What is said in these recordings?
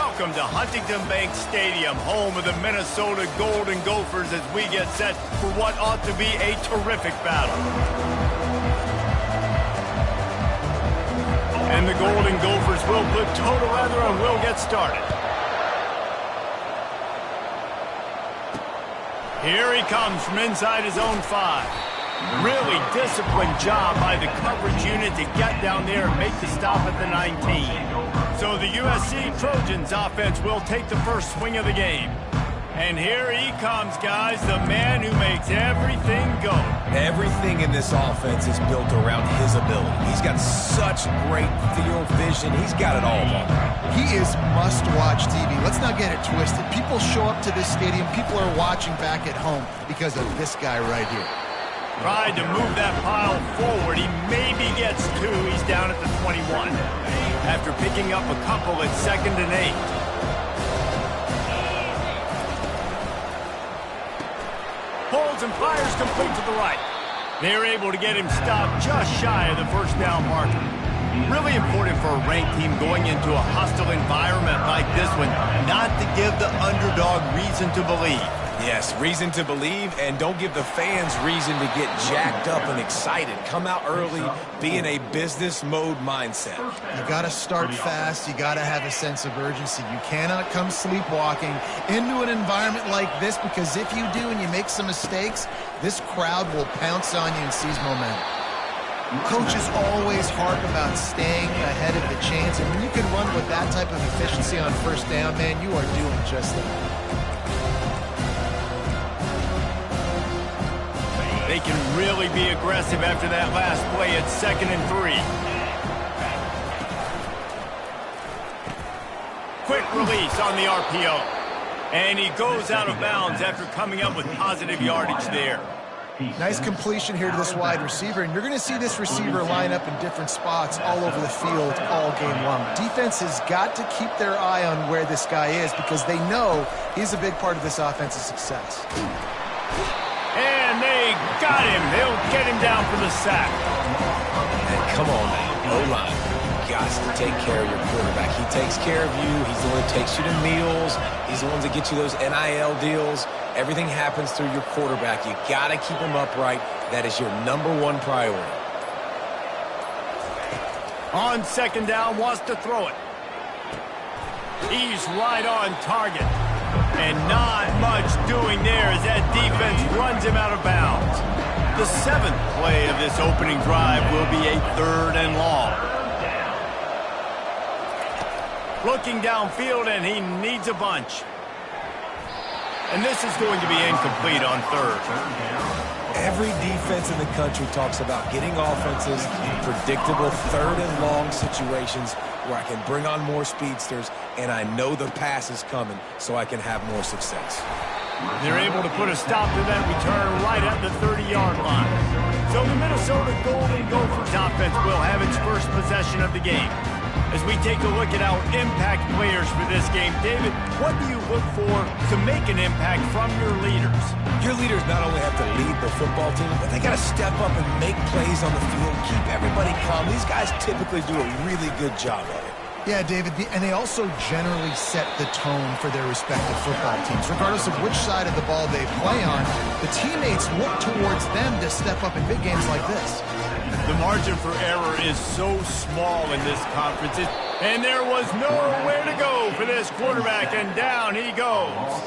Welcome to Huntington Bank Stadium, home of the Minnesota Golden Gophers, as we get set for what ought to be a terrific battle. And the Golden Gophers will put toe together and will get started. Here he comes from inside his own 5. Really disciplined job by the coverage unit to get down there and make the stop at the 19. So the USC Trojans offense will take the first swing of the game. And here he comes, guys, the man who makes everything go. Everything in this offense is built around his ability. He's got such great field vision. He's got it all. He is must-watch TV. Let's not get it twisted. People show up to this stadium. People are watching back at home because of this guy right here. Tried to move that pile forward. He maybe gets 2. He's down at the 21. After picking up a couple at 2nd and 8. Pulls and fires complete to the right. They're able to get him stopped just shy of the first down marker. Really important for a ranked team going into a hostile environment like this one, not to give the underdog reason to believe. Yes, reason to believe, and don't give the fans reason to get jacked up and excited. Come out early, be in a business mode mindset. You got to start fast. You got to have a sense of urgency. You cannot come sleepwalking into an environment like this, because if you do and you make some mistakes, this crowd will pounce on you and seize momentum. Coaches always harp about staying ahead of the chains, and when you can run with that type of efficiency on first down, man, you are doing just that. They can really be aggressive after that last play at 2nd and 3. Quick release on the RPO. And he goes out of bounds after coming up with positive yardage there. Nice completion here to this wide receiver, and you're going to see this receiver line up in different spots all over the field all game long. Defense has got to keep their eye on where this guy is, because they know he's a big part of this offense's success. And they got him. They'll get him down for the sack. And come on now, O-line. You got to take care of your quarterback. He takes care of you. He's the one that takes you to meals. He's the one that gets you those NIL deals. Everything happens through your quarterback. You got to keep him upright. That is your #1 priority. On 2nd down, wants to throw it. He's right on target. And not much doing there as that defense runs him out of bounds. The 7th play of this opening drive will be a 3rd and long. Looking downfield, and he needs a bunch. And this is going to be incomplete on 3rd. Every defense in the country talks about getting offenses in predictable 3rd and long situations where I can bring on more speedsters and I know the pass is coming so I can have more success. They're able to put a stop to that return right at the 30-yard line. So the Minnesota Golden Gophers offense will have its first possession of the game. As we take a look at our impact players for this game, David, what do you look for to make an impact from your leaders? Your leaders not only have to lead the football team, but they got to step up and make plays on the field, keep everybody calm. These guys typically do a really good job of it. Yeah, David, and they also generally set the tone for their respective football teams. Regardless of which side of the ball they play on, the teammates look towards them to step up in big games like this. The margin for error is so small in this conference. And there was nowhere to go for this quarterback, and down he goes.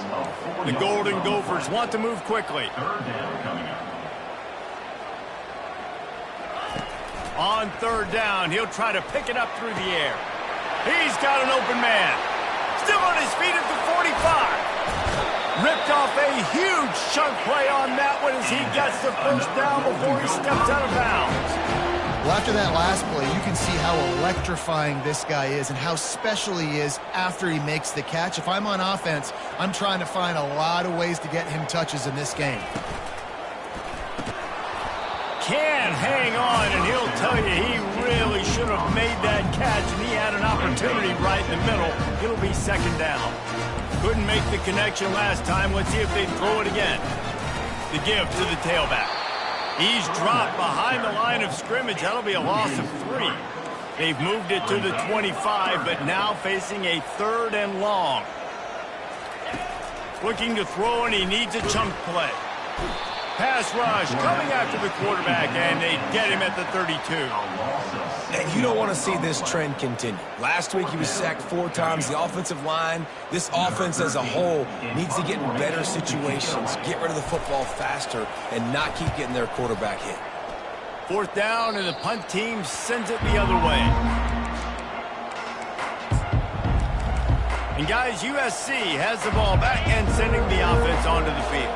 The Golden Gophers want to move quickly. On 3rd down, he'll try to pick it up through the air. He's got an open man. Still on his feet at the 45. Ripped off a huge chunk play on that one as he gets the first down before he steps out of bounds. Well, after that last play, you can see how electrifying this guy is and how special he is after he makes the catch. If I'm on offense, I'm trying to find a lot of ways to get him touches in this game. Can hang on, and he'll tell you he really should have made that catch, and he had an opportunity right in the middle. It'll be 2nd down. Couldn't make the connection last time. Let's see if they throw it again. The give to the tailback. He's dropped behind the line of scrimmage. That'll be a loss of 3. They've moved it to the 25, but now facing a 3rd and long. Looking to throw, and he needs a chunk play. Pass rush coming after the quarterback, and they get him at the 32. And you don't want to see this trend continue. Last week he was sacked 4 times. The offensive line, this offense as a whole, needs to get in better situations, get rid of the football faster, and not keep getting their quarterback hit. 4th down, and the punt team sends it the other way. And guys, USC has the ball back and sending the offense onto the field.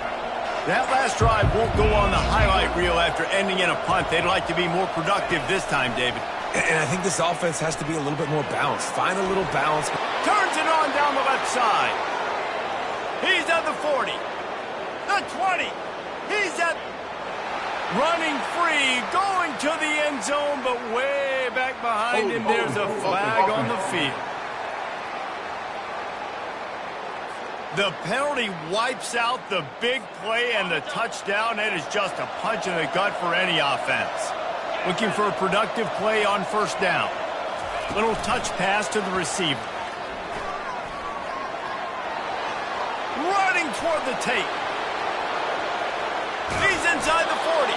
That last drive won't go on the highlight reel after ending in a punt. They'd like to be more productive this time, David. And I think this offense has to be a little bit more balanced. Find a little balance. Turns it on down the left side. He's at the 40. The 20. He's at... Running free, going to the end zone, but way back behind him, there's a flag on the field. The penalty wipes out the big play and the touchdown. It is just a punch in the gut for any offense. Looking for a productive play on 1st down. Little touch pass to the receiver. Running toward the tape. He's inside the 40.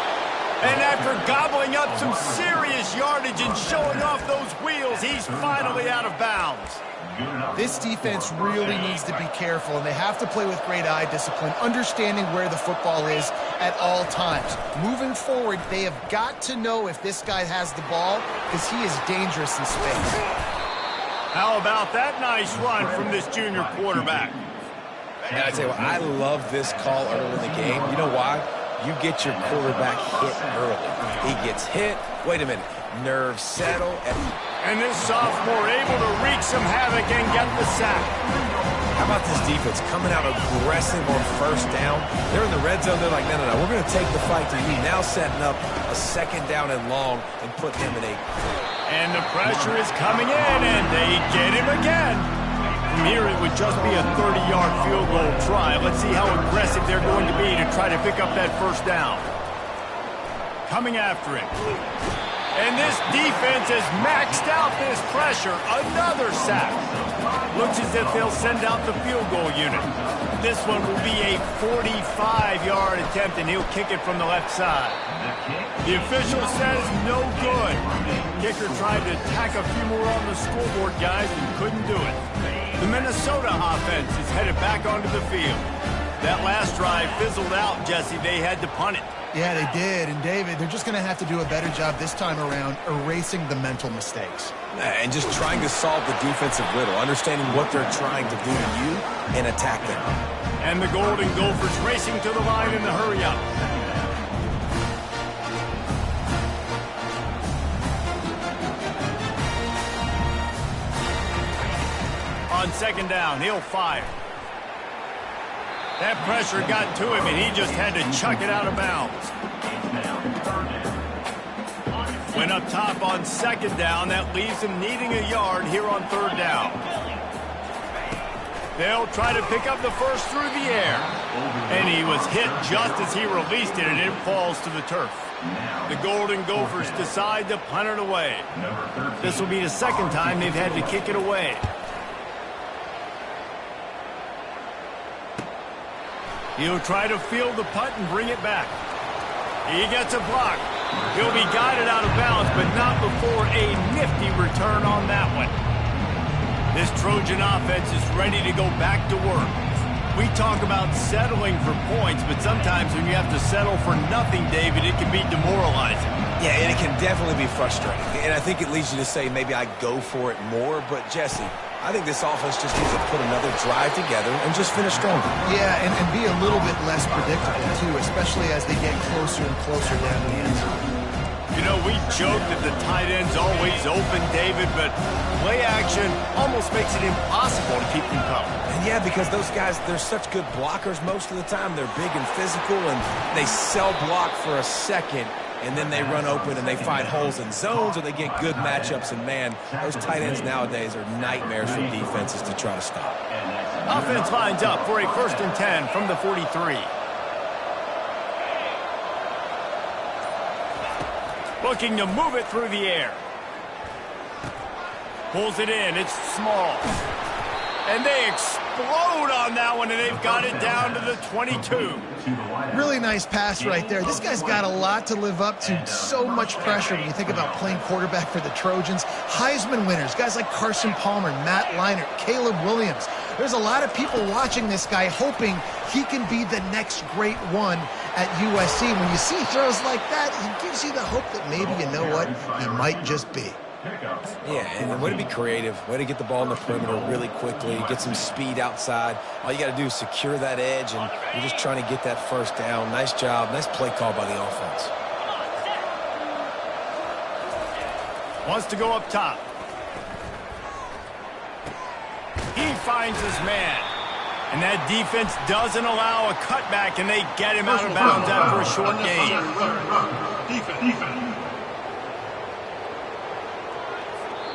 And after gobbling up some serious yardage and showing off those wheels, he's finally out of bounds. This defense really needs to be careful, and they have to play with great eye discipline, understanding where the football is at all times. Moving forward, they have got to know if this guy has the ball, because he is dangerous in space. How about that nice run from this junior quarterback? And I tell you what, I love this call early in the game. You know why? You get your quarterback hit early. He gets hit. Wait a minute. Nerves settle. And this sophomore able to wreak some havoc and get the sack. How about this defense coming out aggressive on 1st down? They're in the red zone. They're like, no. We're going to take the fight to you. Now setting up a 2nd down and long and put him in a... And the pressure is coming in, and they get him again. From here, it would just be a 30-yard field goal try. Let's see how aggressive they're going to be to try to pick up that 1st down. Coming after him. And this defense has maxed out this pressure. Another sack. Looks as if they'll send out the field goal unit. This one will be a 45-yard attempt, and he'll kick it from the left side. The official says no good. Kicker tried to tack a few more on the scoreboard, guys, and couldn't do it. The Minnesota offense is headed back onto the field. That last drive fizzled out, Jesse. They had to punt it. Yeah, they did. And, David, they're just going to have to do a better job this time around erasing the mental mistakes. And just trying to solve the defensive riddle, understanding what they're trying to do to you and attack them. And the Golden Gophers racing to the line in the hurry-up. On 2nd down, he'll fire. That pressure got to him, and he just had to chuck it out of bounds. Went up top on 2nd down. That leaves him needing a yard here on 3rd down. They'll try to pick up the first through the air. And he was hit just as he released it, and it falls to the turf. The Golden Gophers decide to punt it away. This will be the 2nd time they've had to kick it away. He'll try to field the punt and bring it back. He gets a block. He'll be guided out of bounds, but not before a nifty return on that one. This Trojan offense is ready to go back to work. We talk about settling for points, but sometimes when you have to settle for nothing, David, it can be demoralizing. Yeah, and it can definitely be frustrating. And I think it leads you to say maybe I go for it more. But, Jesse, I think this offense just needs to put another drive together and just finish stronger. Yeah, and be a little bit less predictable, too, especially as they get closer and closer down the end zone. You know, we joke that the tight end's always open, David, but play action almost makes it impossible to keep them covered. And yeah, because those guys, they're such good blockers most of the time. They're big and physical, and they sell block for a second, and then they run open and they find holes in zones, or they get good matchups. And, man, those tight ends nowadays are nightmares for defenses to try to stop. Offense lines up for a 1st and 10 from the 43. Looking to move it through the air. Pulls it in. It's small. And they explode on that one, and they've got it down to the 22. Really nice pass right there. This guy's got a lot to live up to. So much pressure when you think about playing quarterback for the Trojans. Heisman winners, guys like Carson Palmer, Matt Leinart, Caleb Williams. There's a lot of people watching this guy hoping he can be the next great one at USC. When you see throws like that, it gives you the hope that maybe, you know what, he might just be. Yeah, and way to be creative, way to get the ball in the perimeter really quickly, get some speed outside. All you got to do is secure that edge, and you're just trying to get that first down. Nice job, nice play call by the offense. Wants to go up top. He finds his man. And that defense doesn't allow a cutback, and they get him out of bounds after a short gain. Defense.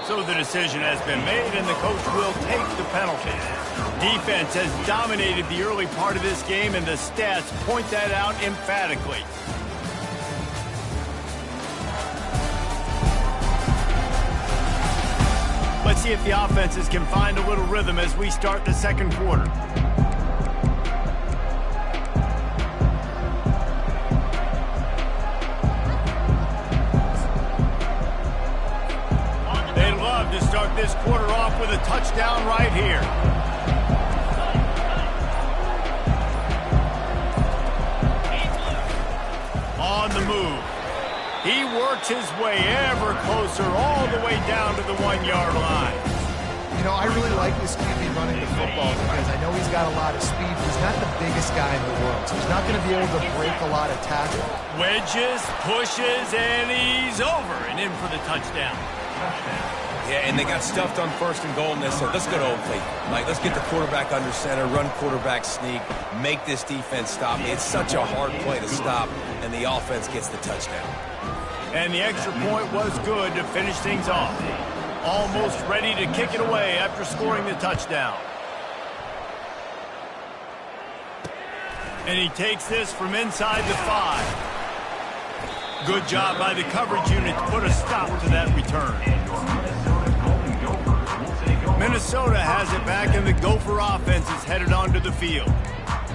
So the decision has been made, and the coach will take the penalty. Defense has dominated the early part of this game, and the stats point that out emphatically. Let's see if the offenses can find a little rhythm as we start the second quarter. To start this quarter off with a touchdown right here. On the move. He works his way ever closer all the way down to the 1-yard line. You know, I really like this QB running the football because I know he's got a lot of speed, but he's not the biggest guy in the world, so he's not going to be able to break a lot of tackles. Wedges, pushes, and he's over and in for the touchdown. Yeah, and they got stuffed on 1st and goal, and they said, let's go to Old Faithful. Like, let's get the quarterback under center, run quarterback sneak, make this defense stop. It's such a hard play to stop, and the offense gets the touchdown. And the extra point was good to finish things off. Almost ready to kick it away after scoring the touchdown. And he takes this from inside the 5. Good job by the coverage unit to put a stop to that return. Minnesota has it back, and the Gopher offense is headed onto the field.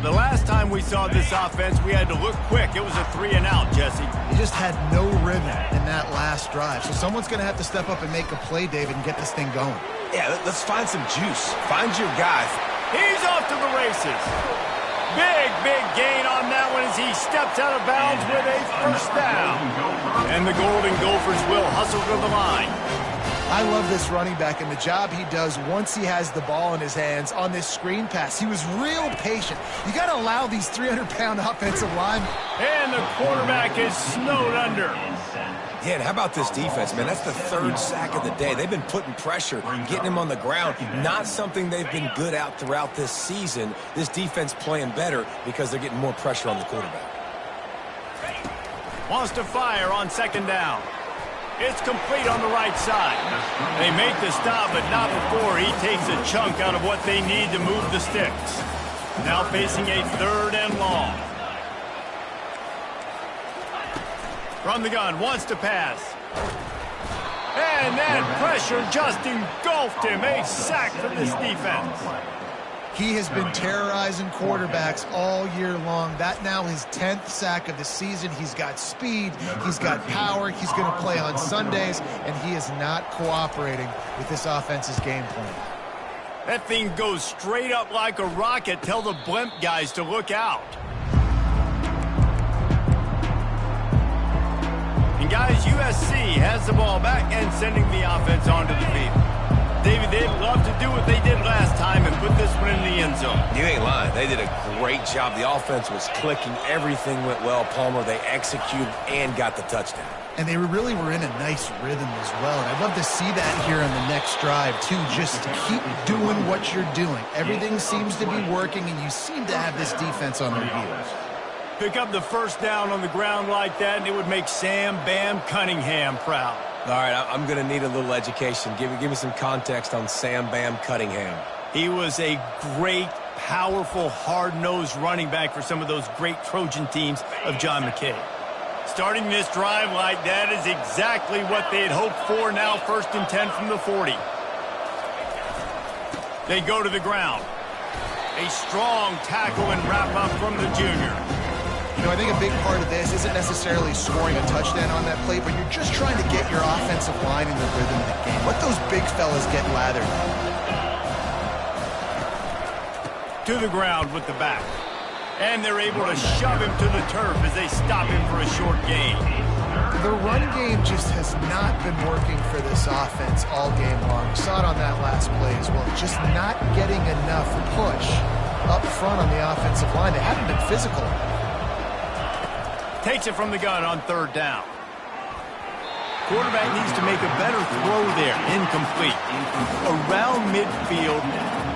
The last time we saw this offense, we had to look quick. It was a 3-and-out, Jesse. He just had no rhythm in that last drive. So someone's going to have to step up and make a play, David, and get this thing going. Yeah, let's find some juice. Find your guy. He's off to the races. Big gain on that one as he steps out of bounds with a first down. And the Golden Gophers will hustle to the line. I love this running back and the job he does once he has the ball in his hands on this screen pass. He was real patient. You got to allow these 300-pound offensive linemen. And the quarterback is snowed under. Yeah, and how about this defense, man? That's the 3rd sack of the day. They've been putting pressure, getting him on the ground. Not something they've been good at throughout this season. This defense playing better because they're getting more pressure on the quarterback. Wants to fire on 2nd down. It's complete on the right side. They make the stop, but not before he takes a chunk out of what they need to move the sticks. Now facing a 3rd and long. From the gun, wants to pass. And that pressure just engulfed him. A sack for this defense. He has been terrorizing quarterbacks all year long. That now his 10th sack of the season. He's got speed. He's got power. He's going to play on Sundays, and he is not cooperating with this offense's game plan. That thing goes straight up like a rocket. Tell the blimp guys to look out. And guys, USC has the ball back and sending the offense onto the field. David, they'd love to do what they did last time and put this one in the end zone. You ain't lying. They did a great job. The offense was clicking. Everything went well. Palmer, they executed and got the touchdown. And they really were in a nice rhythm as well. And I'd love to see that here on the next drive, too. Just keep doing what you're doing. Everything seems to be working, and you seem to have this defense on their heels. Pick up the first down on the ground like that, and it would make Sam Bam Cunningham proud. All right, I'm going to need a little education. Give me some context on Sam Bam Cunningham. He was a great, powerful, hard-nosed running back for some of those great Trojan teams of John McKay. Starting this drive like that is exactly what they had hoped for. Now 1st and 10 from the 40. They go to the ground. A strong tackle and wrap-up from the junior. You know, I think a big part of this isn't necessarily scoring a touchdown on that play, but you're just trying to get your offensive line in the rhythm of the game. Let those big fellas get lathered. To the ground with the back. And they're able to shove him to the turf as they stop him for a short gain. The run game just has not been working for this offense all game long. We saw it on that last play as well. Just not getting enough push up front on the offensive line. They haven't been physical. Takes it from the gun on third down. Quarterback needs to make a better throw there. Incomplete. Around midfield,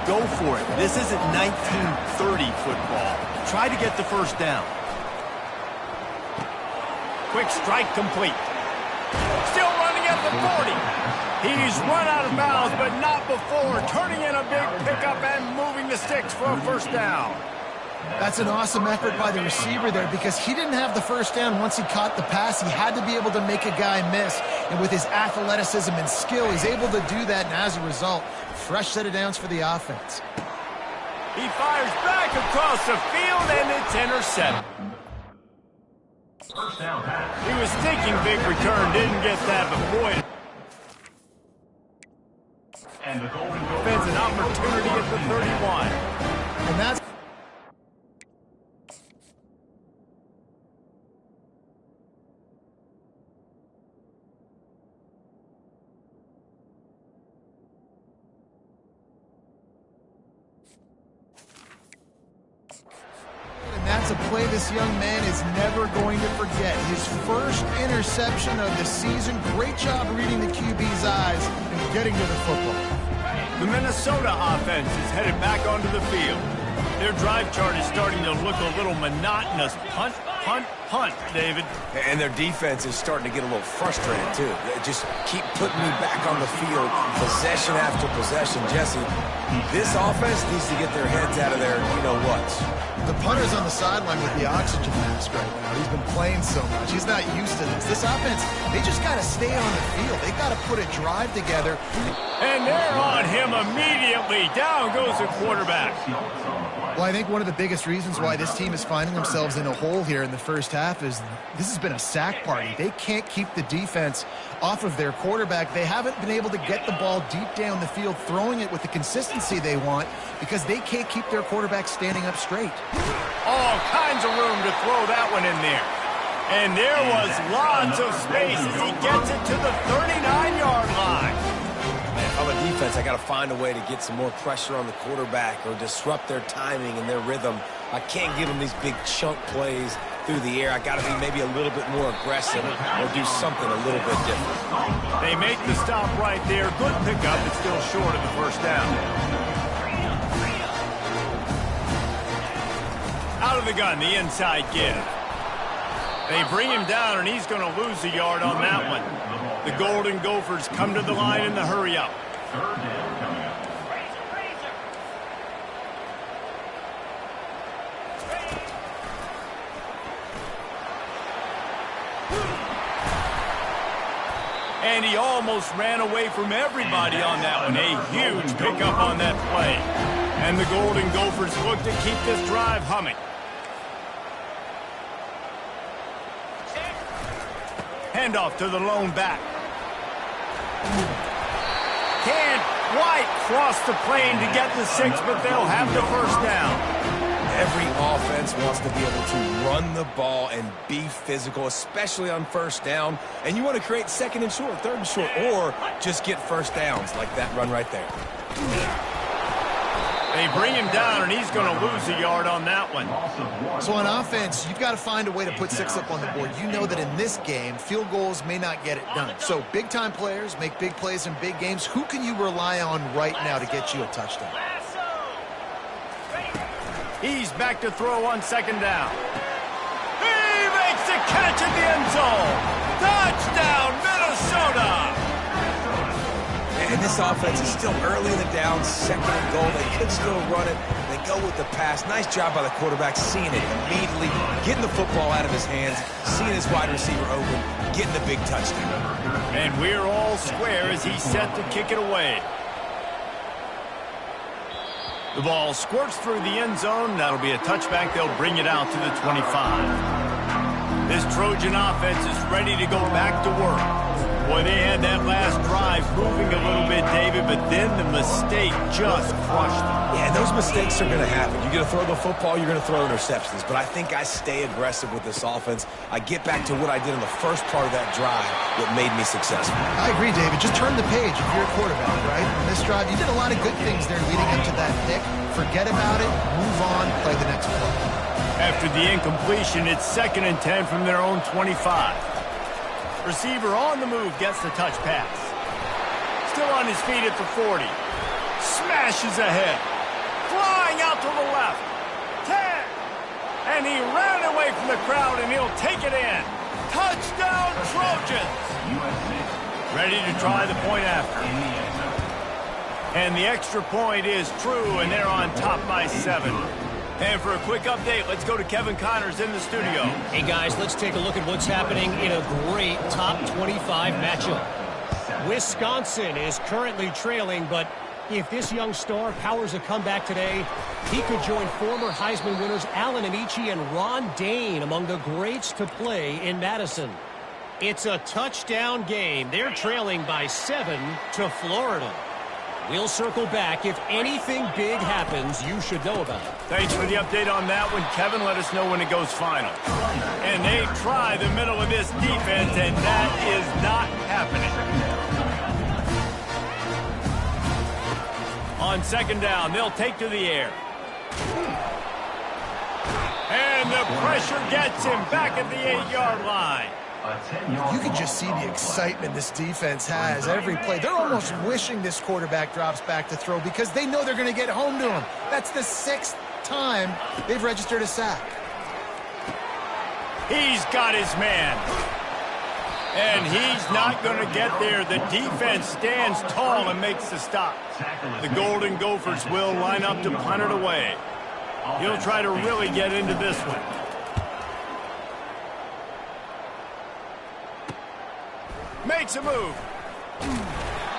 go for it. This isn't 1930 football. Try to get the first down. Quick strike complete. Still running at the 40. He's run out of bounds, but not before. Turning in a big pickup and moving the sticks for a first down. That's an awesome effort by the receiver there because he didn't have the first down once he caught the pass. He had to be able to make a guy miss. And with his athleticism and skill, he's able to do that. And as a result, fresh set of downs for the offense. He fires back across the field, and it's intercepted. He was thinking big return, didn't get that, but boy. And the defense an opportunity at the 31. And that's a play this young man is never going to forget. His first interception of the season. Great job reading the QB's eyes and getting to the football. The Minnesota offense is headed back onto the field. Their drive chart is starting to look a little monotonous. Punt, punt, punt, David. And their defense is starting to get a little frustrated, too. They just keep putting me back on the field, possession after possession. Jesse, this offense needs to get their heads out of their you-know-whats. The punter's on the sideline with the oxygen mask right now. He's been playing so much. He's not used to this. This offense, they just got to stay on the field. They got to put a drive together. And they're on him immediately. Down goes the quarterback. Well, I think one of the biggest reasons why this team is finding themselves in a hole here in the first half is this has been a sack party. They can't keep the defense off of their quarterback. They haven't been able to get the ball deep down the field, throwing it with the consistency they want because they can't keep their quarterback standing up straight. All kinds of room to throw that one in there. And there was lots of space as he gets it to the 39-yard line. On the defense, I got to find a way to get some more pressure on the quarterback or disrupt their timing and their rhythm. I can't give them these big chunk plays through the air. I got to be maybe a little bit more aggressive or do something a little bit different. They make the stop right there. Good pickup, but still short of the first down. Out of the gun, the inside give. They bring him down, and he's going to lose a yard on that one. The Golden Gophers come to the line in the hurry-up. And he almost ran away from everybody on that one. A huge pickup on that play. And the Golden Gophers look to keep this drive humming. Handoff to the lone back. Can't quite cross the plane to get the 6, but they'll have the first down. Every offense wants to be able to run the ball and be physical, especially on first down. And you want to create second and short, third and short, or just get first downs like that run right there. They bring him down, and he's going to lose a yard on that one. So on offense, you've got to find a way to put 6 up on the board. You know that in this game, field goals may not get it done. So big-time players make big plays in big games. Who can you rely on right now to get you a touchdown? He's back to throw on second down. He makes the catch at the end zone. Touchdown, Minnesota! And this offense is still early in the down, second and goal. They could still run it. They go with the pass. Nice job by the quarterback, seeing it immediately, getting the football out of his hands, seeing his wide receiver open, getting the big touchdown. And we're all square as he's set to kick it away. The ball squirts through the end zone. That'll be a touchback. They'll bring it out to the 25. This Trojan offense is ready to go back to work. Boy, they had that last drive moving a little bit, David, but then the mistake just crushed them. Yeah, those mistakes are going to happen. You're going to throw the football, you're going to throw interceptions. But I think I stay aggressive with this offense. I get back to what I did in the first part of that drive that made me successful. I agree, David. Just turn the page if you're a quarterback, right? In this drive, you did a lot of good things there leading up to that pick. Forget about it, move on, play the next play. After the incompletion, it's 2nd and 10 from their own 25. Receiver on the move gets the touch pass. Still on his feet at the 40. Smashes ahead. Flying out to the left. 10. And he ran away from the crowd, and he'll take it in. Touchdown, Trojans. Ready to try the point after. And the extra point is true, and they're on top by 7. And for a quick update, let's go to Kevin Connors in the studio. Hey, guys, let's take a look at what's happening in a great top 25 matchup. Wisconsin is currently trailing, but if this young star powers a comeback today, he could join former Heisman winners Allen Amici and Ron Dane among the greats to play in Madison. It's a touchdown game. They're trailing by 7 to Florida. We'll circle back. If anything big happens, you should know about it. Thanks for the update on that one, Kevin. Let us know when it goes final. And they try the middle of this defense, and that is not happening. On 2nd down, they'll take to the air. And the pressure gets him back at the 8-yard line. You can just see the excitement this defense has every play. They're almost wishing this quarterback drops back to throw because they know they're going to get home to him. That's the 6th time they've registered a sack. He's got his man. And he's not going to get there. The defense stands tall and makes the stop. The Golden Gophers will line up to punt it away. He'll try to really get into this one. Makes a move.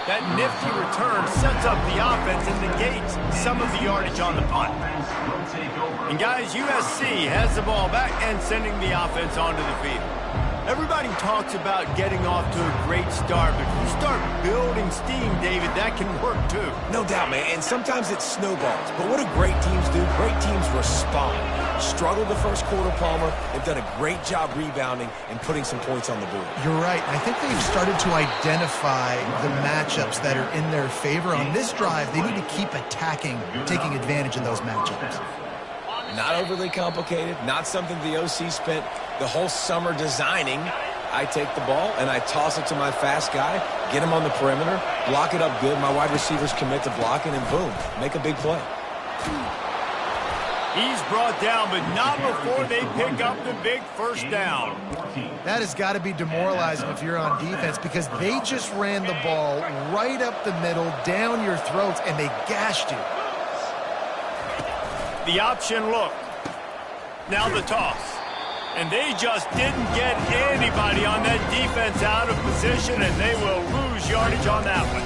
That nifty return sets up the offense and negates some of the yardage on the punt. And guys, USC has the ball back and sending the offense onto the field. Everybody talks about getting off to a great start, but if you start building steam, David, that can work too. No doubt, man, and sometimes it snowballs. But what do great teams do? Great teams respond. Struggled the first quarter, Palmer. They've done a great job rebounding and putting some points on the board. You're right. I think they've started to identify the matchups that are in their favor. On this drive, they need to keep attacking, taking advantage of those matchups. Not overly complicated, not something the OC spent the whole summer designing. I take the ball and I toss it to my fast guy, get him on the perimeter, block it up good. My wide receivers commit to blocking, and boom, make a big play. He's brought down, but not before they pick up the big first down. That has got to be demoralizing if you're on defense because they just ran the ball right up the middle, down your throats, and they gashed you. The option look. Now the toss. And they just didn't get anybody on that defense out of position, and they will lose yardage on that one.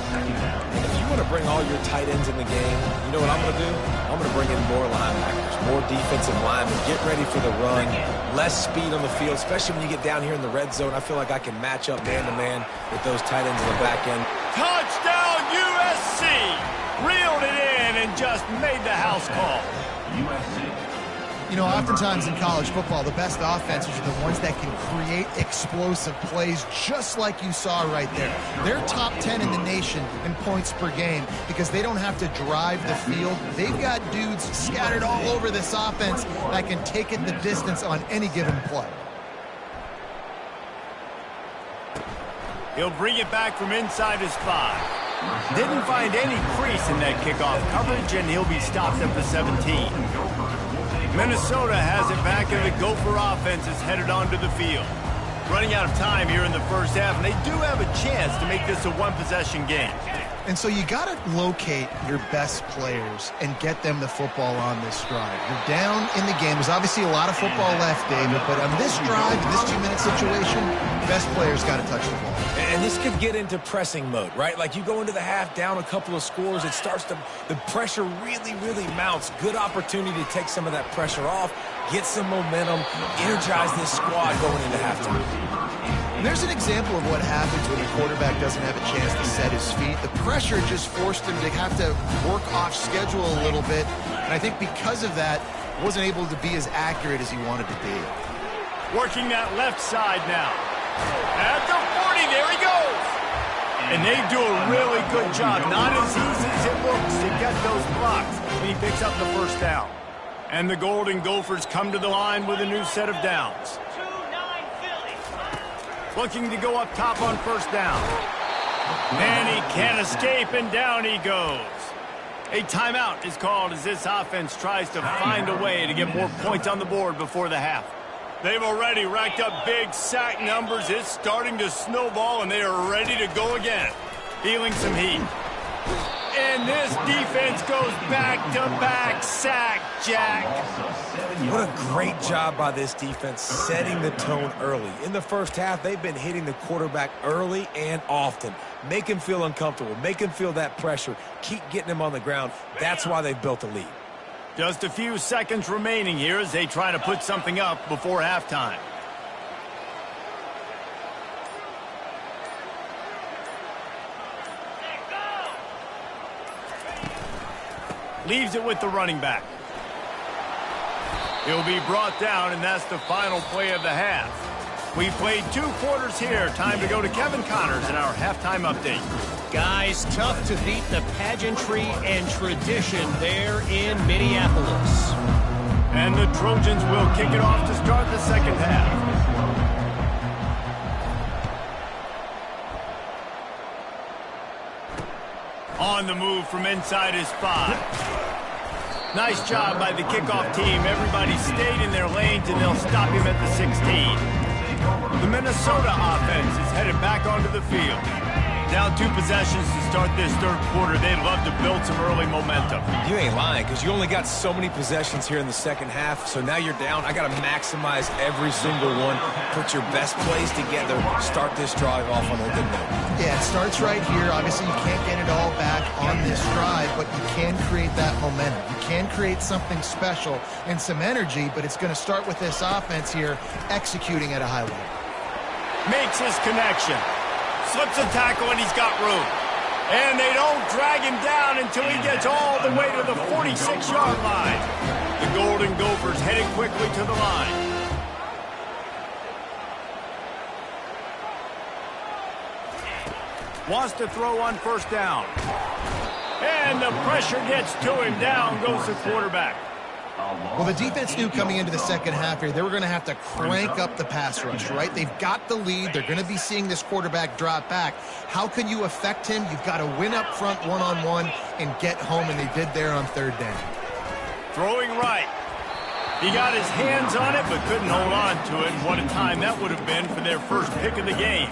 If you want to bring all your tight ends in the game, you know what I'm going to do? I'm going to bring in more linebackers, more defensive linemen, get ready for the run, less speed on the field, especially when you get down here in the red zone. I feel like I can match up man-to-man with those tight ends in the back end. Touchdown, USC! Reeled it in and just made the house call. You know, oftentimes in college football, the best offenses are the ones that can create explosive plays just like you saw right there. They're top 10 in the nation in points per game because they don't have to drive the field. They've got dudes scattered all over this offense that can take it the distance on any given play. He'll bring it back from inside his 5. Didn't find any crease in that kickoff coverage, and he'll be stopped at the 17. Minnesota has it back, and the Gopher offense is headed onto the field. Running out of time here in the first half, and they do have a chance to make this a one-possession game. And so you got to locate your best players and get them the football on this drive. You're down in the game. There's obviously a lot of football left, David, but on this drive, this 2-minute situation, best players got to touch the ball. And this could get into pressing mode, right? Like you go into the half down a couple of scores, it starts to, the pressure really, really mounts. Good opportunity to take some of that pressure off, get some momentum, energize this squad going into halftime. And there's an example of what happens when the quarterback doesn't have a chance to set his feet. The pressure just forced him to have to work off schedule a little bit. And I think because of that, wasn't able to be as accurate as he wanted to be. Working that left side now. At the 40, there he goes. And they do a really good job. Not as easy as it looks to get those blocks when he picks up the first down. And the Golden Gophers come to the line with a new set of downs. Looking to go up top on first down. And he can't escape, and down he goes. A timeout is called as this offense tries to find a way to get more points on the board before the half. They've already racked up big sack numbers. It's starting to snowball, and they are ready to go again. Feeling some heat. And this defense goes back-to-back sack, Jack. What a great job by this defense setting the tone early. In the first half, they've been hitting the quarterback early and often. Make him feel uncomfortable. Make him feel that pressure. Keep getting him on the ground. That's why they've built a lead. Just a few seconds remaining here as they try to put something up before halftime. Leaves it with the running back. He'll be brought down, and that's the final play of the half. We played 2 quarters here. Time to go to Kevin Connors in our halftime update. Guys, tough to beat the pageantry and tradition there in Minneapolis. And the Trojans will kick it off to start the second half. On the move from inside his 5. Nice job by the kickoff team. Everybody stayed in their lanes, and they'll stop him at the 16. The Minnesota offense is headed back onto the field. Down 2 possessions to start this third quarter. They'd love to build some early momentum. You ain't lying, because you only got so many possessions here in the second half, so now you're down. I got to maximize every single one. Put your best plays together. Start this drive off on a good note. Yeah, it starts right here. Obviously, you can't get it all back on this drive, but you can create that momentum. You can create something special and some energy, but it's going to start with this offense here executing at a high level. Makes his connection. Slips a tackle, and he's got room. And they don't drag him down until he gets all the way to the 46-yard line. The Golden Gophers headed quickly to the line. Wants to throw on first down. And the pressure gets to him. Down goes the quarterback. Well, the defense knew coming into the second half here, they were going to have to crank up the pass rush, right? They've got the lead. They're going to be seeing this quarterback drop back. How can you affect him? You've got to win up front one-on-one and get home, and they did there on third down. Throwing right. He got his hands on it, but couldn't hold on to it. What a time that would have been for their first pick of the game.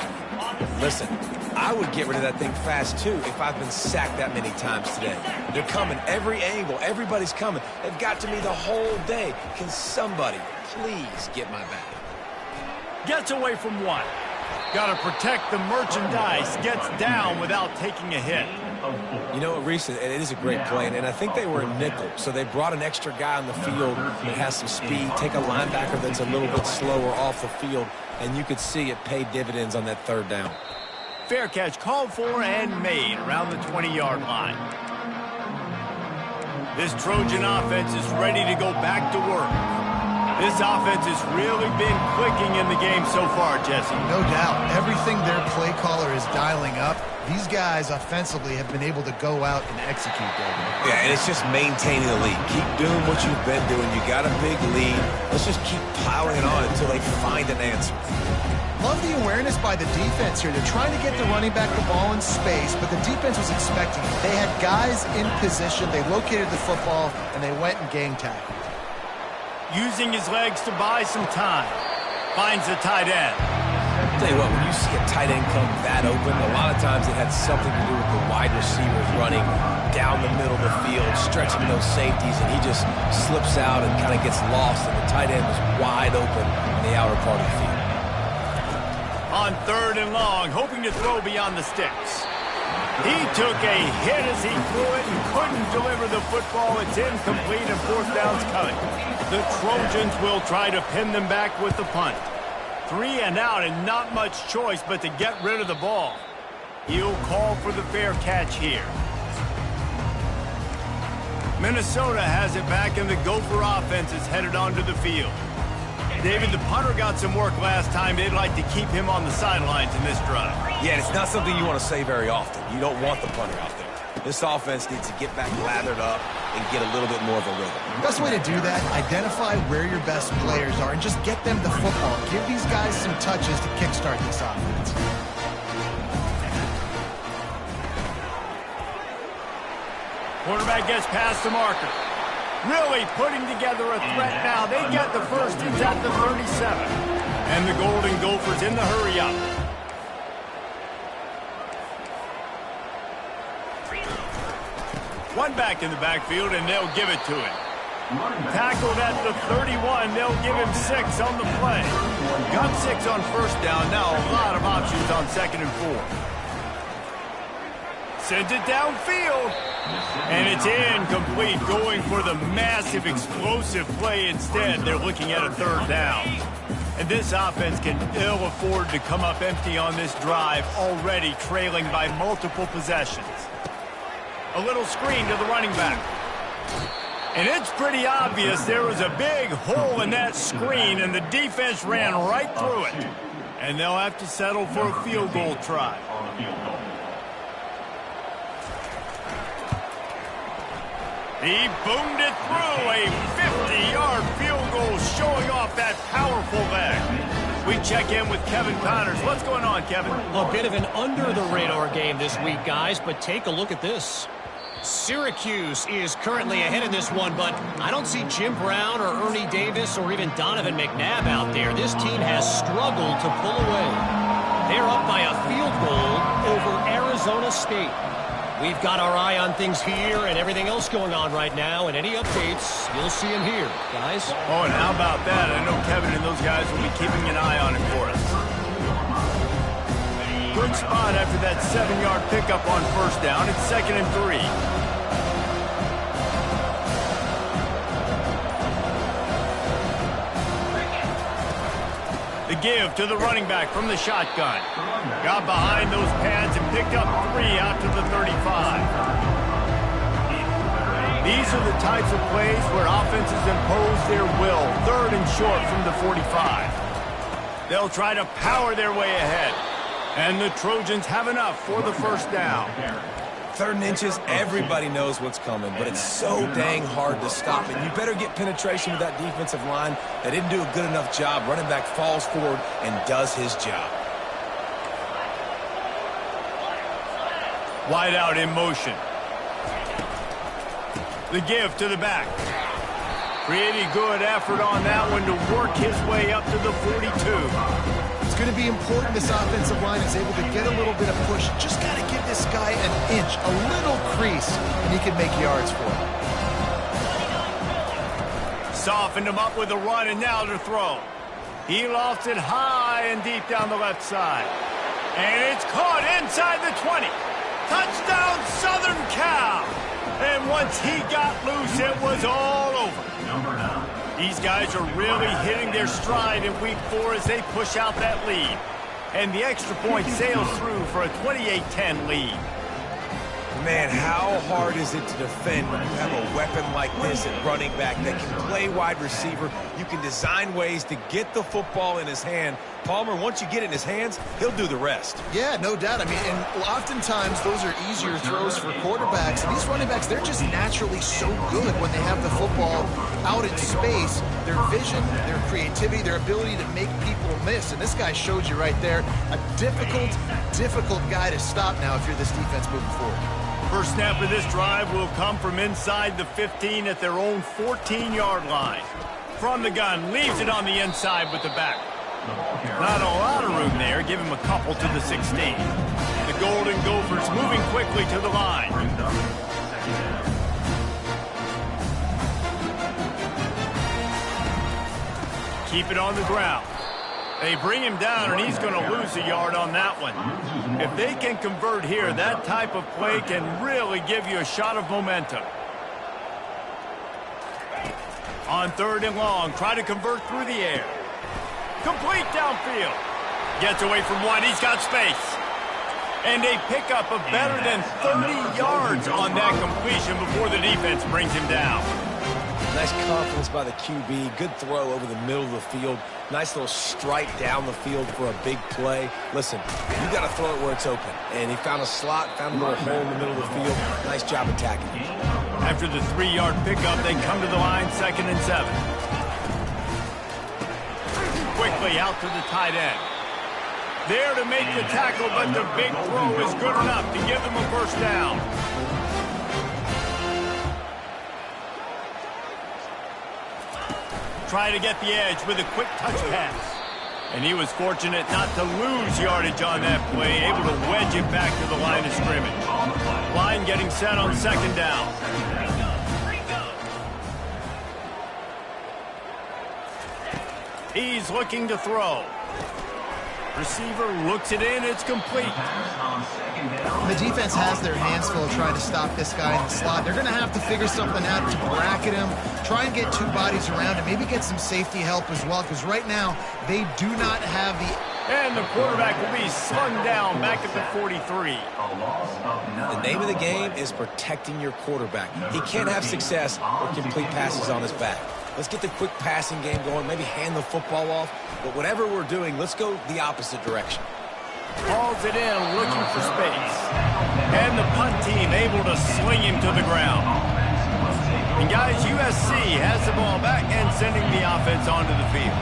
Listen, I would get rid of that thing fast, too, if I've been sacked that many times today. They're coming every angle. Everybody's coming. They've got to me the whole day. Can somebody please get my back? Gets away from one. Got to protect the merchandise. Gets down without taking a hit. You know, Reese, it is a great play, and I think they were a nickel, so they brought an extra guy on the field that has some speed, take a linebacker that's a little bit slower off the field, and you could see it pay dividends on that third down. Fair catch called for and made around the 20-yard line. This Trojan offense is ready to go back to work. This offense has really been clicking in the game so far, Jesse. No doubt. Everything their play caller is dialing up, these guys offensively have been able to go out and execute that. Yeah, and it's just maintaining the lead. Keep doing what you've been doing. You got a big lead. Let's just keep piling it on until they find an answer. Love the awareness by the defense here. They're trying to get the running back the ball in space, but the defense was expecting it. They had guys in position. They located the football, and they went and gang tackled. Using his legs to buy some time. Finds the tight end. Tell you what, when you see a tight end come that open, a lot of times it had something to do with the wide receivers running down the middle of the field, stretching those safeties, and he just slips out and kind of gets lost, and the tight end is wide open on the outer part of the field. On 3rd and long, hoping to throw beyond the sticks. He took a hit as he threw it and couldn't deliver the football. It's incomplete and 4th down's coming. The Trojans will try to pin them back with the punt. 3 and out and not much choice but to get rid of the ball. He'll call for the fair catch here. Minnesota has it back and the Gopher offense is headed onto the field. David, the punter got some work last time. They'd like to keep him on the sidelines in this drive. Yeah, it's not something you want to say very often. You don't want the punter out there. This offense needs to get back lathered up and get a little bit more of a rhythm. Best way to do that, identify where your best players are and just get them the football. Give these guys some touches to kickstart this offense. Quarterback gets past the marker. Really putting together a threat now. They get the first. It's at the 37. And the Golden Gophers in the hurry up. One back in the backfield, and they'll give it to him. Tackled at the 31. They'll give him 6 on the play. Got 6 on 1st down. Now a lot of options on 2nd and 4. Sends it downfield. And it's incomplete, going for the massive, explosive play instead. They're looking at a 3rd down. And this offense can ill afford to come up empty on this drive, already trailing by multiple possessions. A little screen to the running back. And it's pretty obvious there was a big hole in that screen, and the defense ran right through it. And they'll have to settle for a field goal try. He boomed it through, a 50-yard field goal, showing off that powerful leg. We check in with Kevin Connors. What's going on, Kevin? A bit of an under-the-radar game this week, guys, but take a look at this. Syracuse is currently ahead in this one, but I don't see Jim Brown or Ernie Davis or even Donovan McNabb out there. This team has struggled to pull away. They're up by a field goal over Arizona State. We've got our eye on things here and everything else going on right now, and any updates, you'll see them here, guys. Oh, and how about that? I know Kevin and those guys will be keeping an eye on it for us. Good spot after that 7-yard pickup on 1st down. It's 2nd and 3. The give to the running back from the shotgun. Got behind those pads and picked up 3 out to the 35. These are the types of plays where offenses impose their will. 3rd and short from the 45. They'll try to power their way ahead. And the Trojans have enough for the 1st down. 3rd and inches, everybody knows what's coming, but it's so dang hard to stop it. You better get penetration with that defensive line. They didn't do a good enough job. Running back falls forward and does his job. Wide out in motion. The give to the back. Pretty good effort on that one to work his way up to the 42. It's going to be important this offensive line is able to get a little bit of push. Just got to give this guy an inch, a little crease, and he can make yards for it. Softened him up with a run, and now to throw. He lofts it high and deep down the left side. And it's caught inside the 20. Touchdown, Southern Cal. And once he got loose, it was all over. These guys are really hitting their stride in week 4 as they push out that lead. And the extra point sails through for a 28-10 lead. Man, how hard is it to defend when you have a weapon like this at running back that can play wide receiver? You can design ways to get the football in his hand. Palmer, once you get it in his hands, he'll do the rest. Yeah, no doubt. I mean, and oftentimes those are easier throws for quarterbacks. And these running backs, they're just naturally so good when they have the football out in space. Their vision, their creativity, their ability to make people miss. And this guy showed you right there, a difficult guy to stop now if you're this defense moving forward. First snap of this drive will come from inside the 15 at their own 14-yard line. From the gun, leaves it on the inside with the back. Not a lot of room there. Give him a couple to the 16. The Golden Gophers moving quickly to the line. Keep it on the ground. They bring him down, and he's going to lose a yard on that one. If they can convert here, that type of play can really give you a shot of momentum. On 3rd and long, try to convert through the air. Complete downfield. Gets away from one. He's got space. And a pickup of better than 30 yards on that completion before the defense brings him down. Nice confidence by the QB. Good throw over the middle of the field. Nice little strike down the field for a big play. Listen, you got to throw it where it's open. And he found a slot, found a little hole in the middle of the field. Nice job attacking. After the 3-yard pickup, they come to the line, 2nd and 7. Quickly out to the tight end. There to make the tackle, but the big throw is good enough to give them a first down. Try to get the edge with a quick touch pass. And he was fortunate not to lose yardage on that play, able to wedge it back to the line of scrimmage. Line getting set on 2nd down. He's looking to throw. Receiver looks it in, it's complete. The defense has their hands full trying to stop this guy in the slot. They're going to have to figure something out to bracket him, try and get 2 bodies around him, maybe get some safety help as well, because right now they do not have the... And the quarterback will be slung down back at the 43. The name of the game is protecting your quarterback. He can't have success or complete passes on his back. Let's get the quick passing game going, maybe hand the football off. But whatever we're doing, let's go the opposite direction. Hauls it in, looking for space. And the punt team able to sling him to the ground. And guys, USC has the ball back and sending the offense onto the field.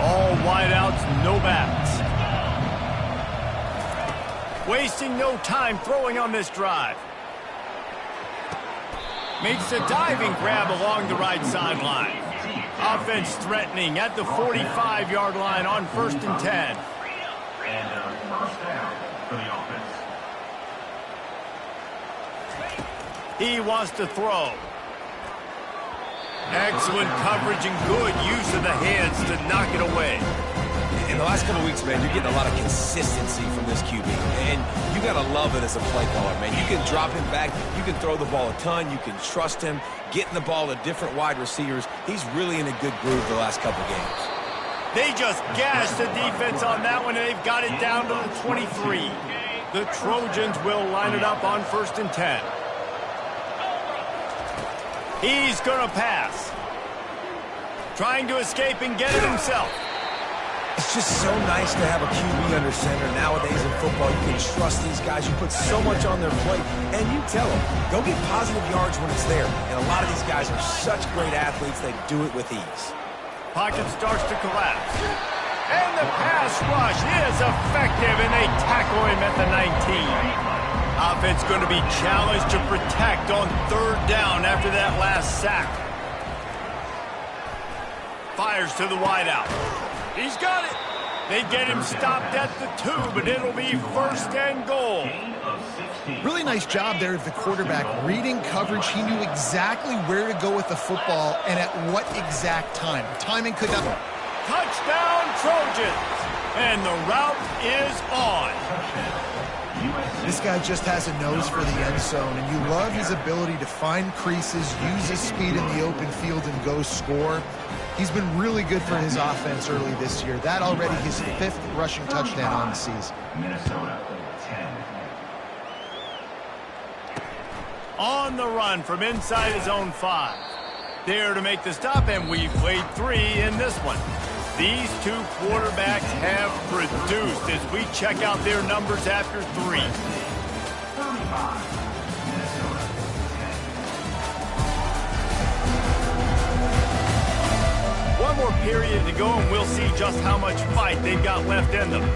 All wideouts, no backs. Wasting no time throwing on this drive. Makes a diving grab along the right sideline. Offense threatening at the 45-yard line on 1st and 10. And first down for the offense. He wants to throw. Excellent coverage and good use of the hands to knock it away. In the last couple of weeks, man, you're getting a lot of consistency from this QB. And you got to love it as a play caller, man. You can drop him back. You can throw the ball a ton. You can trust him. Getting the ball to different wide receivers. He's really in a good groove the last couple of games. They just gashed the defense on that one, and they've got it down to the 23. The Trojans will line it up on 1st and 10. He's going to pass. Trying to escape and get it himself. It's just so nice to have a QB under center. Nowadays in football, you can trust these guys. You put so much on their plate, and you tell them, go get positive yards when it's there. And a lot of these guys are such great athletes, they do it with ease. Pocket starts to collapse. And the pass rush is effective, and they tackle him at the 19. Offense going to be challenged to protect on 3rd down after that last sack. Fires to the wideout. He's got it. They get him stopped at the 2, but it'll be 1st and goal. Really nice job there of the quarterback. Reading coverage, he knew exactly where to go with the football and at what exact time. Timing could not... Touchdown, Trojans. And the route is on. This guy just has a nose for the end zone, and you love his ability to find creases, use his speed in the open field, and go score. He's been really good for his offense early this year. That already his 5th rushing touchdown on the season. Minnesota 10. On the run from inside his own 5. There to make the stop, and we've played 3 in this one. These 2 quarterbacks have produced as we check out their numbers after 3. 35. One more period to go, and we'll see just how much fight they've got left in them.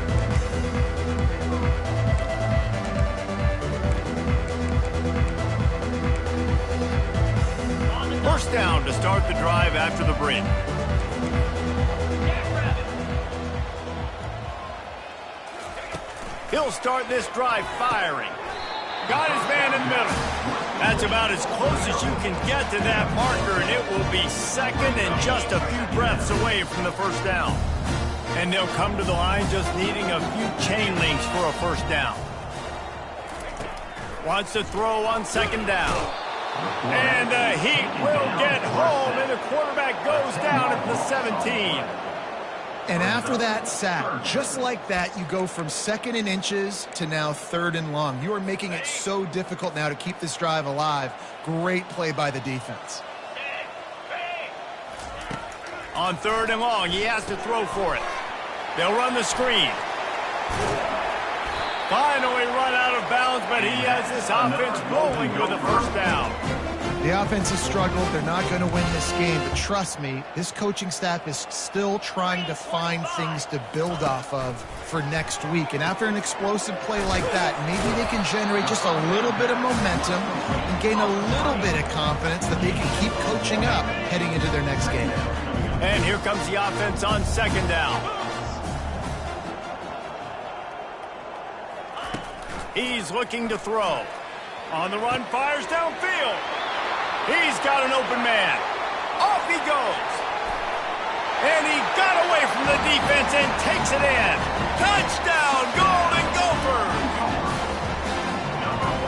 First down to start the drive after the break. He'll start this drive firing. Got his man in the middle. That's about as close as you can get to that marker, and it will be second and just a few breaths away from the first down. And they'll come to the line just needing a few chain links for a first down. Wants to throw on second down. And the Heat will get home, and the quarterback goes down at the 17. And after that sack, just like that, you go from second and inches to now third and long. You are making it so difficult now to keep this drive alive. Great play by the defense. On third and long, he has to throw for it. They'll run the screen. Finally run out of bounds, but he has this offense rolling with a first down. The offense has struggled. They're not going to win this game, but trust me, this coaching staff is still trying to find things to build off of for next week. And after an explosive play like that, maybe they can generate just a little bit of momentum and gain a little bit of confidence that they can keep coaching up heading into their next game. And here comes the offense on second down. He's looking to throw. On the run, fires downfield. He's got an open man. Off he goes. And he got away from the defense and takes it in. Touchdown, Golden Gophers!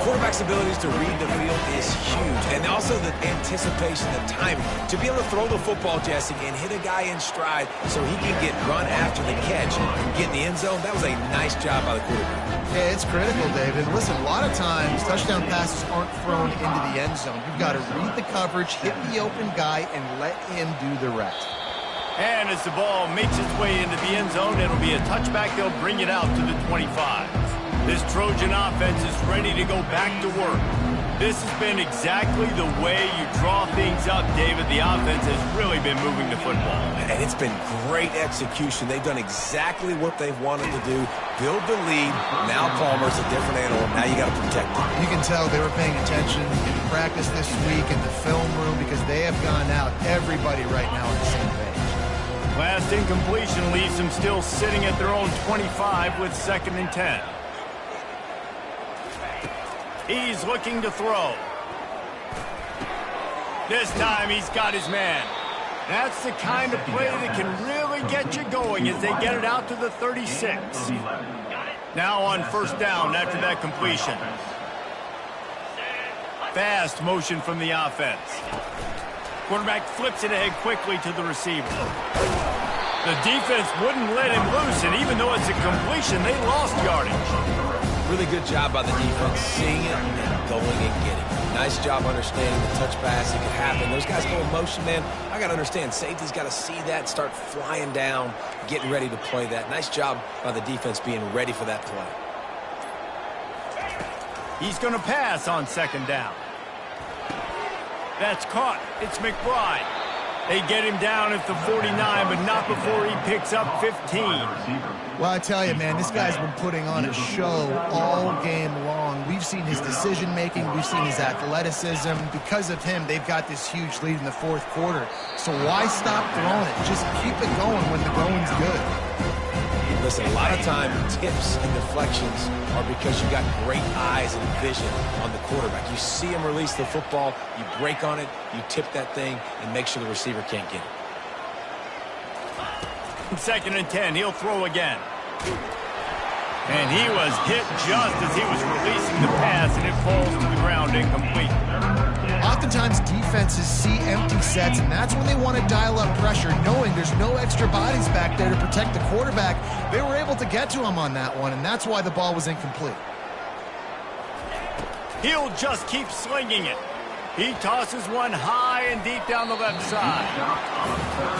Quarterback's abilities to read the field is huge. And also the anticipation, the timing. To be able to throw the football, Jesse, and hit a guy in stride so he can get run after the catch and get in the end zone, that was a nice job by the quarterback. Yeah, it's critical, David. Listen, a lot of times touchdown passes aren't thrown into the end zone. You've got to read the coverage, hit the open guy, and let him do the rest. And as the ball makes its way into the end zone, it'll be a touchback. They'll bring it out to the 25. This Trojan offense is ready to go back to work. This has been exactly the way you draw things up, David. The offense has really been moving the football. And it's been great execution. They've done exactly what they've wanted to do. Build the lead. Now Palmer's a different animal. Now you got to protect him. You can tell they were paying attention in practice this week in the film room because they have gone out, everybody right now on the same page. Last incompletion leaves them still sitting at their own 25 with second and 10. He's looking to throw. This time he's got his man. That's the kind of play that can really get you going as they get it out to the 36. Now on first down after that completion. Fast motion from the offense. Quarterback flips it ahead quickly to the receiver. The defense wouldn't let him loose, and even though it's a completion, they lost yardage. Really good job by the defense, seeing it and going and getting it. Nice job understanding the touch pass that could happen. Those guys go in motion, man. I got to understand, safety's got to see that, start flying down, getting ready to play that. Nice job by the defense being ready for that play. He's going to pass on second down. That's caught. It's McBride. They get him down at the 49, but not before he picks up 15. Well, I tell you, man, this guy's been putting on a show all game long. We've seen his decision-making. We've seen his athleticism. Because of him, they've got this huge lead in the fourth quarter. So why stop throwing it? Just keep it going when the going's good. Listen, a lot of time, tips and deflections are because you got great eyes and vision on the quarterback. You see him release the football, you break on it, you tip that thing, and make sure the receiver can't get it. Second and 10, he'll throw again. And he was hit just as he was releasing the pass, and it falls to the ground incomplete. Oftentimes, defenses see empty sets, and that's when they want to dial up pressure, knowing there's no extra bodies back there to protect the quarterback. They were able to get to him on that one, and that's why the ball was incomplete. He'll just keep slinging it. He tosses one high and deep down the left side.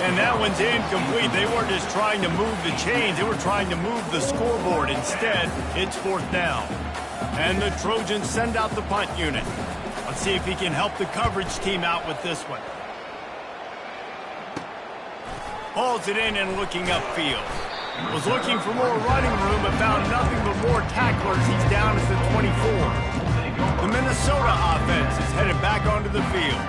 And that one's incomplete. They weren't just trying to move the chains. They were trying to move the scoreboard. Instead, it's fourth down. And the Trojans send out the punt unit. Let's see if he can help the coverage team out with this one. Hauls it in and looking upfield. Was looking for more running room, but found nothing but more tacklers. He's down at the 24. The Minnesota offense is headed back onto the field.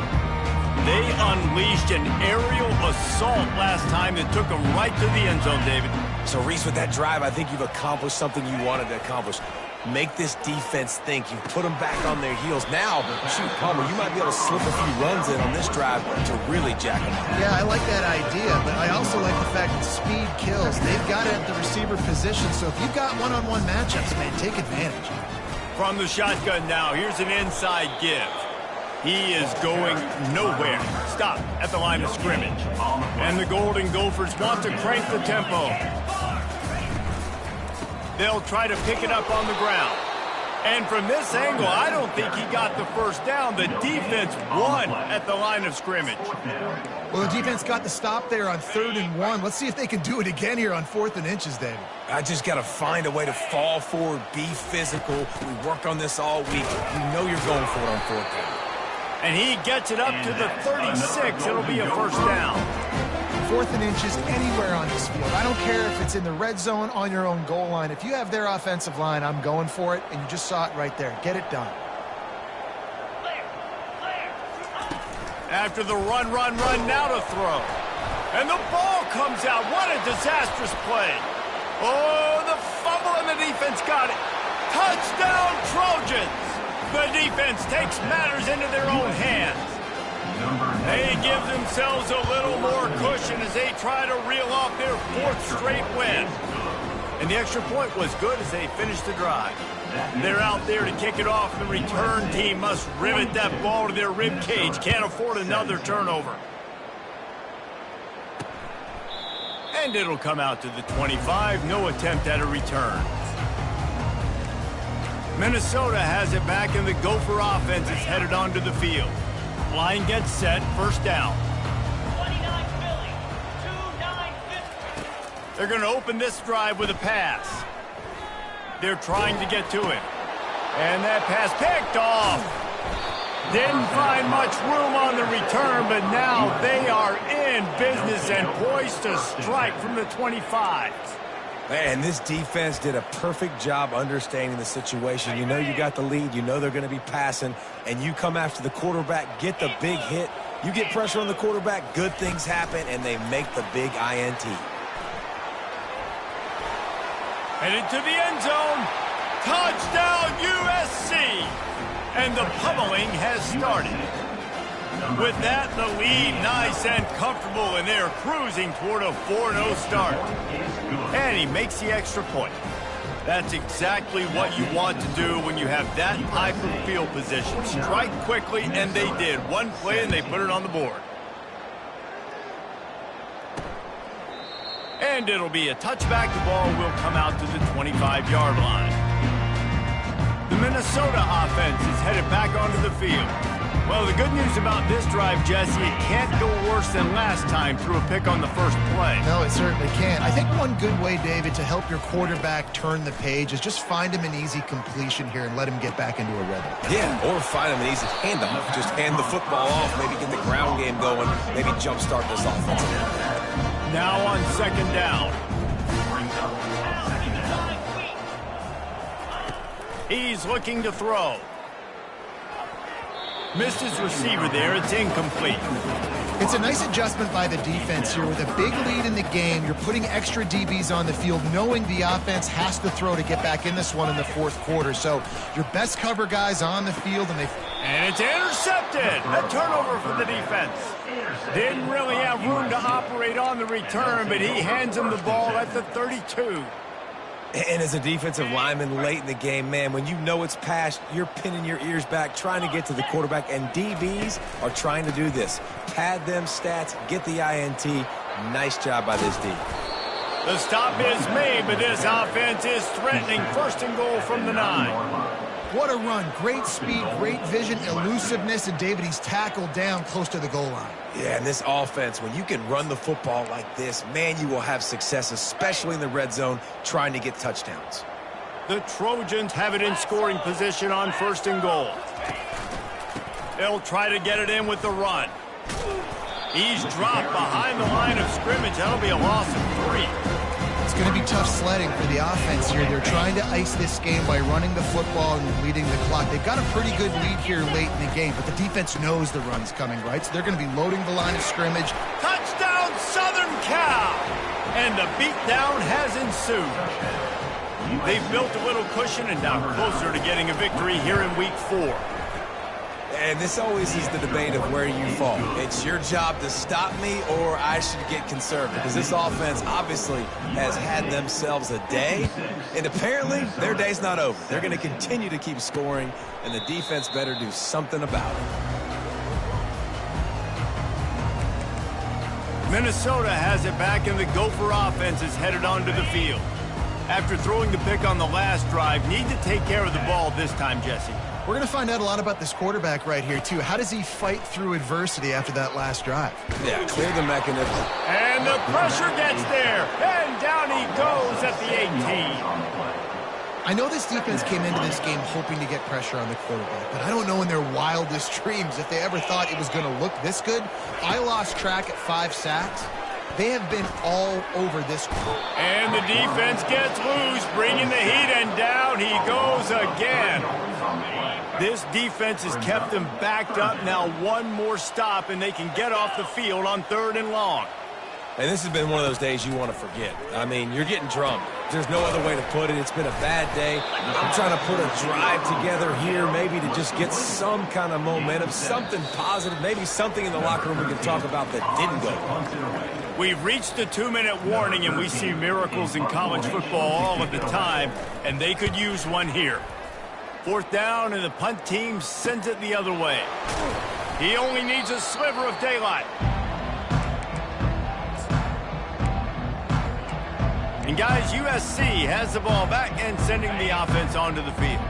They unleashed an aerial assault last time that took them right to the end zone, David. So, Reese, with that drive, I think you've accomplished something you wanted to accomplish. Make this defense think. You put them back on their heels. Now, shoot, Palmer, you might be able to slip a few runs in on this drive to really jack them up. Yeah, I like that idea, but I also like the fact that speed kills. They've got it at the receiver position, so if you've got one-on-one matchups, man, take advantage. From the shotgun now, here's an inside give. He is going nowhere. Stop at the line of scrimmage. And the Golden Gophers want to crank the tempo. They'll try to pick it up on the ground. And from this angle, I don't think he got the first down. The defense won at the line of scrimmage. Well, the defense got the stop there on 3rd and 1. Let's see if they can do it again here on 4th and inches, David. I just got to find a way to fall forward, be physical. We work on this all week. You know you're going for it on 4th down. And he gets it up to the 36. It'll be a first down. 4th and inches anywhere on this field. I don't care if it's in the red zone, on your own goal line. If you have their offensive line, I'm going for it, and you just saw it right there. Get it done. After the run, now to throw. And the ball comes out. What a disastrous play. Oh, the fumble, and the defense got it. Touchdown, Trojans. The defense takes matters into their own hands. They give themselves a little more cushion as they try to reel off their 4th straight win. And the extra point was good as they finished the drive. They're out there to kick it off. The return team must rivet that ball to their rib cage. Can't afford another turnover. And it'll come out to the 25. No attempt at a return. Minnesota has it back, and the Gopher offense is headed onto the field. Line gets set, first down. 29 Philly, 2-9-50. They're going to open this drive with a pass. They're trying to get to it. And that pass picked off. Didn't find much room on the return, but now they are in business and poised to strike from the 25. Man, this defense did a perfect job understanding the situation. You know you got the lead. You know they're going to be passing. And you come after the quarterback, get the big hit. You get pressure on the quarterback, good things happen, and they make the big INT. Headed to the end zone. Touchdown, USC. And the pummeling has started. With that, the lead nice and comfortable, and they're cruising toward a 4-0 start. And he makes the extra point. That's exactly what you want to do when you have that type of field position. Strike quickly, and they did. One play, and they put it on the board. And it'll be a touchback. The ball will come out to the 25-yard line. The Minnesota offense is headed back onto the field. Well, the good news about this drive, Jesse, it can't go worse than last time through a pick on the first play. No, it certainly can't. I think one good way, David, to help your quarterback turn the page is just find him an easy completion here and let him get back into a rhythm. Yeah, or find him an easy handoff. Just hand the football off, maybe get the ground game going, maybe jumpstart this offense. Now on second down. He's looking to throw. Missed his receiver there. It's incomplete. It's a nice adjustment by the defense here. With a big lead in the game, you're putting extra DBs on the field, knowing the offense has to throw to get back in this one in the 4th quarter. So your best cover guys on the field, and it's intercepted. A turnover for the defense. Didn't really have room to operate on the return, but he hands him the ball at the 32. And as a defensive lineman late in the game, man, when you know it's passed, you're pinning your ears back, trying to get to the quarterback, and DBs are trying to do this. Pad them stats, get the INT. Nice job by this D. The stop is made, but this offense is threatening. First and goal from the 9. what a run. Great speed, great vision, elusiveness, and David, he's tackled down close to the goal line. Yeah, and this offense, when you can run the football like this, man, you will have success, especially in the red zone, trying to get touchdowns. The Trojans have it in scoring position on first and goal. They'll try to get it in with the run. He's dropped behind the line of scrimmage. That'll be a loss of 3. It's going to be tough sledding for the offense here. They're trying to ice this game by running the football and leading the clock. They've got a pretty good lead here late in the game, but the defense knows the run's coming, right? So they're going to be loading the line of scrimmage. Touchdown, Southern Cal! And the beatdown has ensued. They've built a little cushion and now closer to getting a victory here in Week 4. And this always is the debate of where you fall. It's your job to stop me or I should get conservative. Because this offense obviously has had themselves a day. And apparently their day's not over. They're going to continue to keep scoring. And the defense better do something about it. Minnesota has it back, and the Gopher offense is headed onto the field. After throwing the pick on the last drive, need to take care of the ball this time, Jesse. We're going to find out a lot about this quarterback right here, too. How does he fight through adversity after that last drive? Yeah, clear the mechanism. And the pressure gets there, and down he goes at the 18. I know this defense came into this game hoping to get pressure on the quarterback, but I don't know in their wildest dreams if they ever thought it was going to look this good. I lost track at 5 sacks. They have been all over this group. And the defense gets loose, bringing the heat, and down he goes again. This defense has kept them backed up. Now one more stop, and they can get off the field on 3rd and long. And this has been one of those days you want to forget. I mean, you're getting drunk. There's no other way to put it. It's been a bad day. I'm trying to put a drive together here maybe to just get some kind of momentum, something positive, maybe something in the locker room we can talk about that didn't go. We've reached the 2-minute warning, and we see miracles in college football all of the time, and they could use one here. 4th down, and the punt team sends it the other way. He only needs a sliver of daylight. And guys, USC has the ball back and sending the offense onto the field.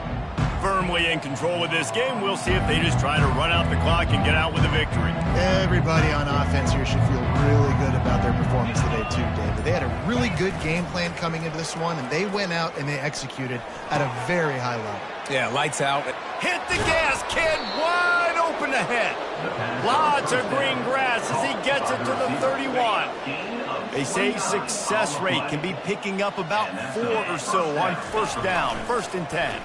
Firmly in control of this game. We'll see if they just try to run out the clock and get out with a victory. Everybody on offense here should feel really good about their performance today too, David. They had a really good game plan coming into this one, and they went out and they executed at a very high level. Yeah, lights out. Hit the gas, kid. Wide open ahead. Lots of green grass as he gets it to the 31. They say success rate can be picking up about 4 or so on 1st down, 1st and 10.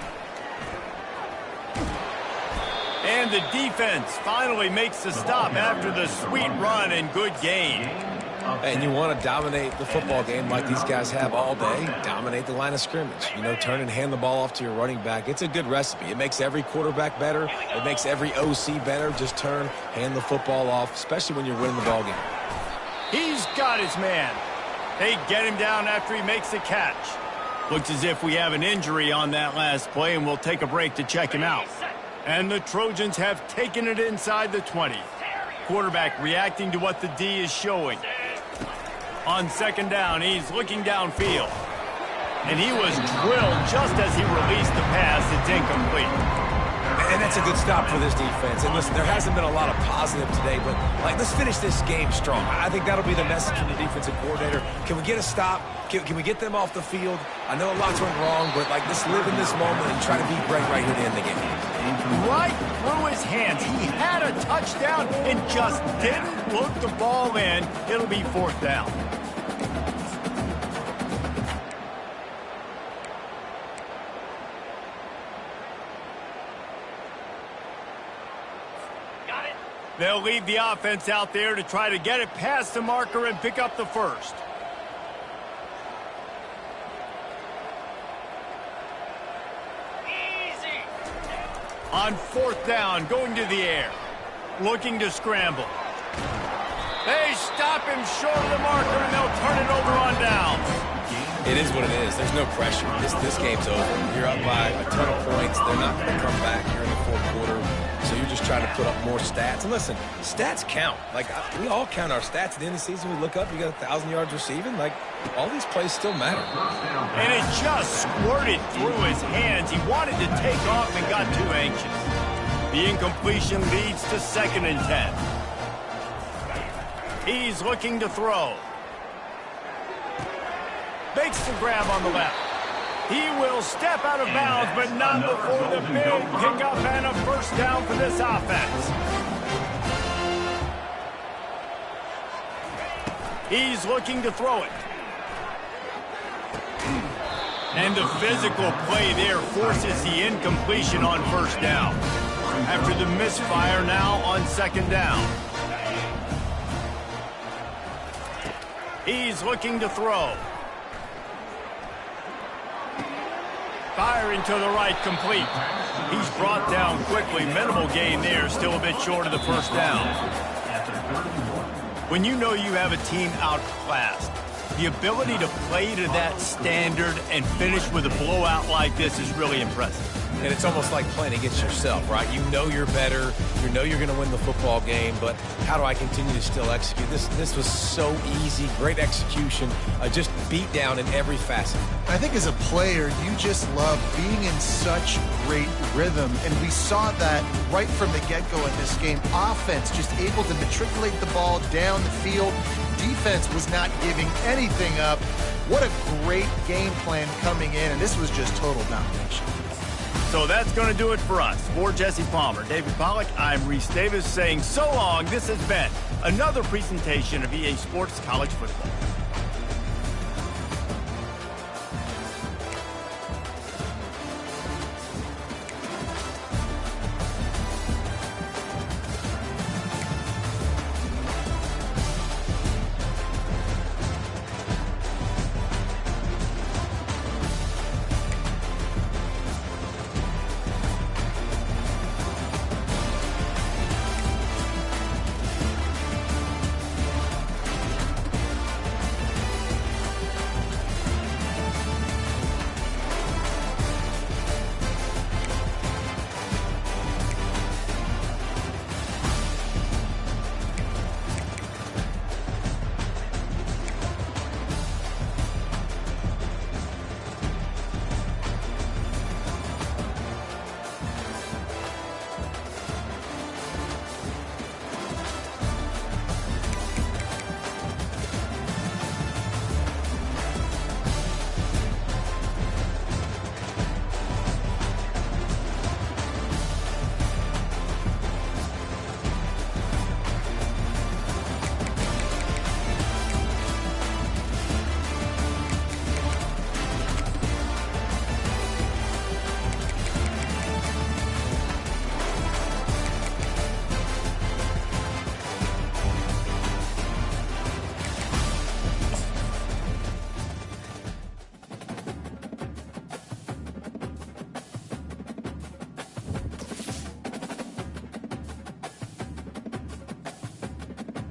And the defense finally makes the stop after the sweet run and good gain. And you want to dominate the football game like these guys have all day. Dominate the line of scrimmage. You know, turn and hand the ball off to your running back. It's a good recipe. It makes every quarterback better. It makes every OC better. Just turn, hand the football off, especially when you're winning the ball game. He's got his man. They get him down after he makes the catch. Looks as if we have an injury on that last play, and we'll take a break to check him out. And the Trojans have taken it inside the 20. Quarterback reacting to what the D is showing. On 2nd down, he's looking downfield. And he was drilled just as he released the pass. It's incomplete. And that's a good stop for this defense. And listen, there hasn't been a lot of positive today, but, let's finish this game strong. I think that'll be the message from the defensive coordinator. Can we get a stop? Can we get them off the field? I know a lot's went wrong, but, let's live in this moment and try to be great right here to end the game. Right through his hands. He had a touchdown and just didn't look the ball in. It'll be 4th down. They'll leave the offense out there to try to get it past the marker and pick up the 1st. Easy. On 4th down, going to the air. Looking to scramble. They stop him short of the marker, and they'll turn it over on downs. It is what it is. There's no pressure. This game's over. You're up by a ton of points. They're not going to come back here in the 4th quarter. So you're just trying to put up more stats. And listen, stats count. We all count our stats. At the end of the season, we look up, you got 1,000 yards receiving. All these plays still matter. And it just squirted through his hands. He wanted to take off and got too anxious. The incompletion leads to 2nd and 10. He's looking to throw. Makes the grab on the left. He will step out of bounds, but not before the big pickup and a 1st down for this offense. He's looking to throw it. And the physical play there forces the incompletion on 1st down. After the misfire now on 2nd down. He's looking to throw. Firing to the right, complete. He's brought down quickly. Minimal gain there, still a bit short of the first down. When you know you have a team outclassed, the ability to play to that standard and finish with a blowout like this is really impressive. And it's almost like playing against yourself, right? You know you're better. You know you're going to win the football game, but how do I continue to still execute? This was so easy. Great execution. Just beat down in every facet. I think as a player, you just love being in such great rhythm, and we saw that right from the get-go in this game. Offense just able to matriculate the ball down the field. Defense was not giving anything up. What a great game plan coming in, and this was just total domination. So that's going to do it for us. For Jesse Palmer, David Pollack, I'm Reese Davis saying so long. This has been another presentation of EA Sports College Football.